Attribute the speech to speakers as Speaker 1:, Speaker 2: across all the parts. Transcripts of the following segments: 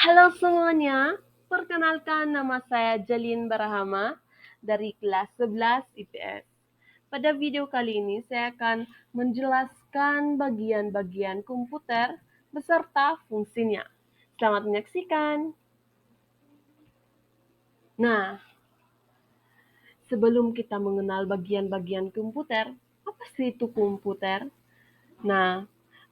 Speaker 1: Halo semuanya, perkenalkan nama saya Jalin Barahama dari kelas 11 IPS. Pada video kali ini saya akan menjelaskan bagian-bagian komputer beserta fungsinya. Selamat menyaksikan. Nah, sebelum kita mengenal bagian-bagian komputer, apa sih itu komputer? Nah,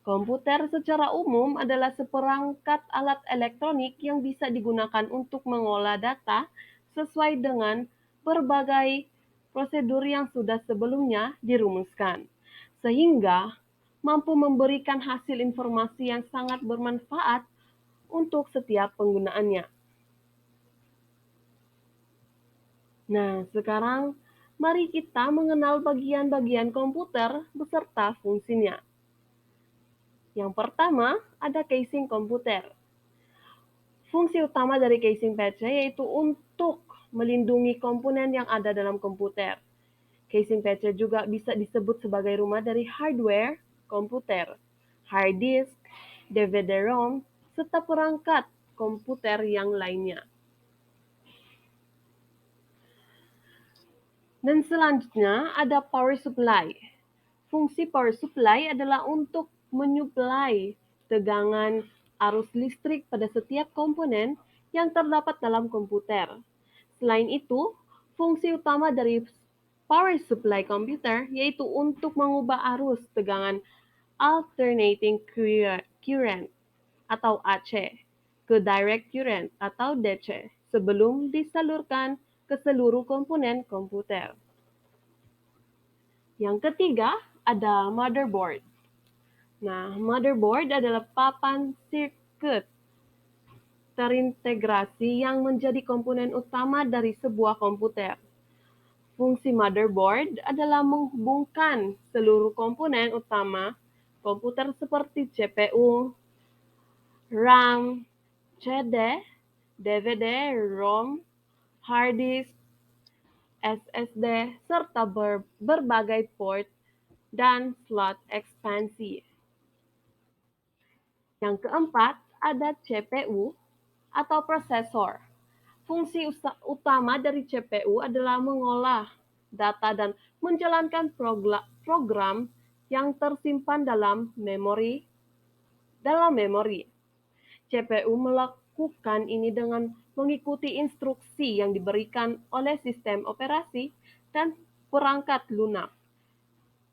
Speaker 1: komputer secara umum adalah seperangkat alat elektronik yang bisa digunakan untuk mengolah data sesuai dengan berbagai prosedur yang sudah sebelumnya dirumuskan, sehingga mampu memberikan hasil informasi yang sangat bermanfaat untuk setiap penggunaannya. Nah, sekarang mari kita mengenal bagian-bagian komputer beserta fungsinya. Yang pertama, ada casing komputer. Fungsi utama dari casing PC yaitu untuk melindungi komponen yang ada dalam komputer. Casing PC juga bisa disebut sebagai rumah dari hardware komputer, hard disk, DVD-ROM, serta perangkat komputer yang lainnya. Dan selanjutnya ada power supply. Fungsi power supply adalah untuk menyuplai tegangan arus listrik pada setiap komponen yang terdapat dalam komputer. Selain itu, fungsi utama dari power supply komputer yaitu untuk mengubah arus tegangan alternating current atau AC ke direct current atau DC sebelum disalurkan ke seluruh komponen komputer. Yang ketiga, ada motherboard. Nah, motherboard adalah papan sirkuit terintegrasi yang menjadi komponen utama dari sebuah komputer. Fungsi motherboard adalah menghubungkan seluruh komponen utama komputer seperti CPU, RAM, CD, DVD, ROM, hard disk, SSD, serta berbagai port dan slot ekspansi. Yang keempat, ada CPU atau prosesor. Fungsi utama dari CPU adalah mengolah data dan menjalankan program yang tersimpan dalam memori. CPU melakukan ini dengan mengikuti instruksi yang diberikan oleh sistem operasi dan perangkat lunak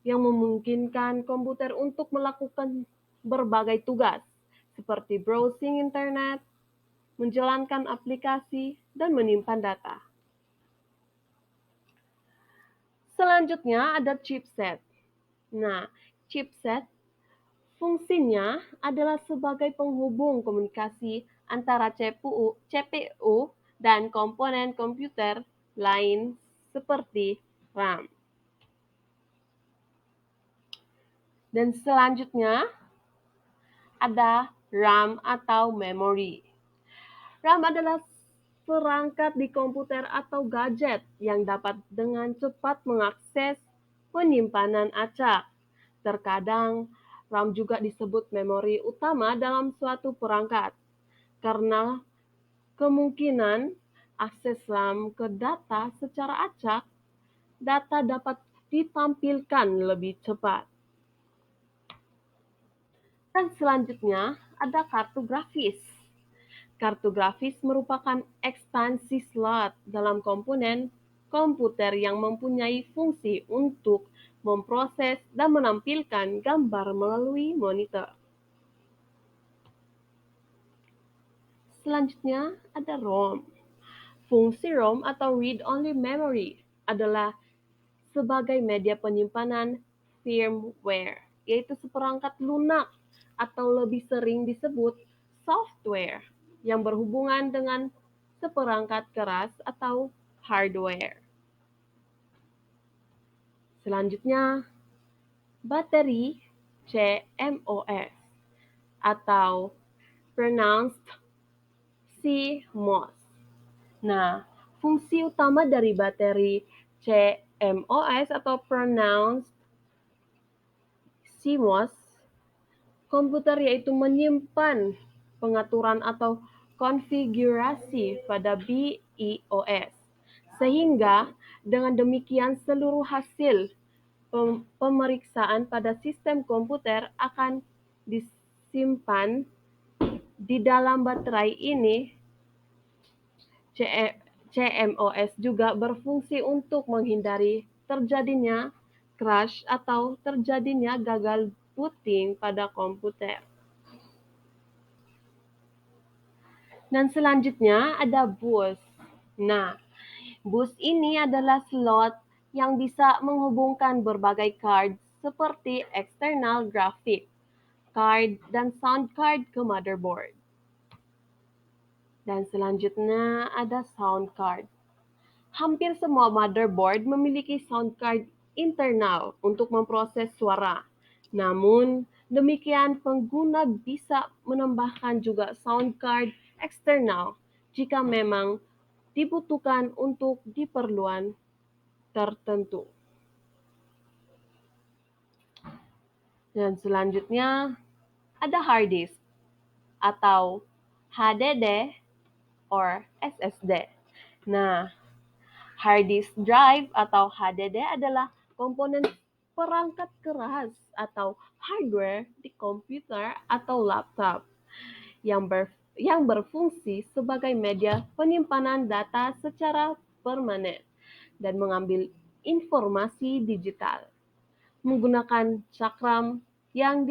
Speaker 1: yang memungkinkan komputer untuk melakukan berbagai tugas seperti browsing internet, menjalankan aplikasi, dan menyimpan data. Selanjutnya ada chipset. Nah, chipset fungsinya adalah sebagai penghubung komunikasi antara CPU dan komponen komputer lain seperti RAM. Dan selanjutnya ada RAM atau memori. RAM adalah perangkat di komputer atau gadget yang dapat dengan cepat mengakses penyimpanan acak. Terkadang, RAM juga disebut memori utama dalam suatu perangkat karena kemungkinan akses RAM ke data secara acak, data dapat ditampilkan lebih cepat. Dan selanjutnya ada kartu grafis. Kartu grafis merupakan ekspansi slot dalam komponen komputer yang mempunyai fungsi untuk memproses dan menampilkan gambar melalui monitor. Selanjutnya ada ROM. Fungsi ROM atau read-only memory adalah sebagai media penyimpanan firmware, yaitu seperangkat lunak atau lebih sering disebut software yang berhubungan dengan seperangkat keras atau hardware. Selanjutnya, bateri CMOS atau pronounced CMOS. Nah, fungsi utama dari bateri CMOS atau pronounced CMOS komputer yaitu menyimpan pengaturan atau konfigurasi pada BIOS. Sehingga dengan demikian seluruh hasil pemeriksaan pada sistem komputer akan disimpan di dalam baterai ini. CMOS juga berfungsi untuk menghindari terjadinya crash atau terjadinya gagal booting pada komputer. Dan selanjutnya ada bus. Nah, bus ini adalah slot yang bisa menghubungkan berbagai card seperti external graphic card dan sound card ke motherboard. Dan selanjutnya ada sound card. Hampir semua motherboard memiliki sound card internal untuk memproses suara. Namun, demikian pengguna bisa menambahkan juga sound card eksternal jika memang dibutuhkan untuk keperluan tertentu. Dan selanjutnya ada hard disk atau HDD or SSD. Nah, hard disk drive atau HDD adalah komponen perangkat keras atau hardware di komputer atau laptop yang berfungsi sebagai media penyimpanan data secara permanen dan mengambil informasi digital menggunakan cakram yang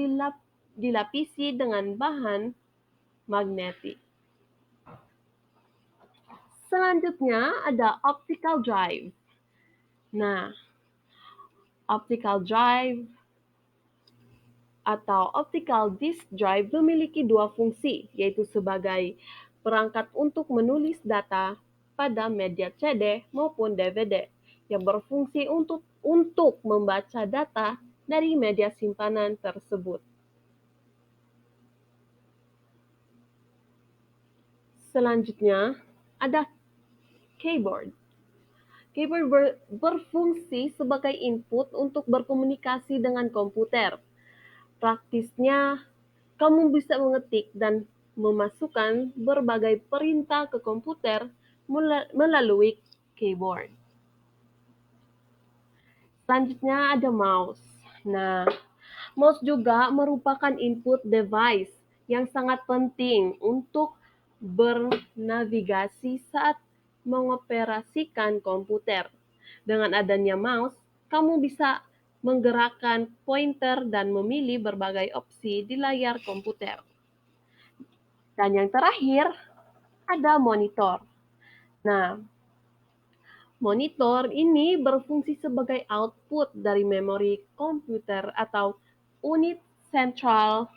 Speaker 1: dilapisi dengan bahan magnetik. Selanjutnya ada optical drive. Nah, optical drive atau optical disk drive memiliki dua fungsi, yaitu sebagai perangkat untuk menulis data pada media CD maupun DVD yang berfungsi untuk membaca data dari media simpanan tersebut. Selanjutnya, ada keyboard. Keyboard berfungsi sebagai input untuk berkomunikasi dengan komputer. Praktisnya, kamu bisa mengetik dan memasukkan berbagai perintah ke komputer melalui keyboard. Selanjutnya ada mouse. Nah, mouse juga merupakan input device yang sangat penting untuk bernavigasi saat mengoperasikan komputer. Dengan adanya mouse, kamu bisa menggerakkan pointer dan memilih berbagai opsi di layar komputer. Dan yang terakhir, ada monitor. Nah, monitor ini berfungsi sebagai output dari memori komputer atau unit sentral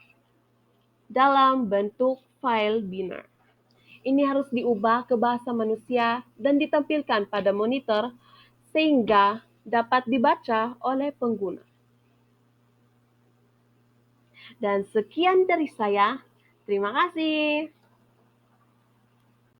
Speaker 1: dalam bentuk file binar. Ini harus diubah ke bahasa manusia dan ditampilkan pada monitor sehingga dapat dibaca oleh pengguna. Dan sekian dari saya. Terima kasih.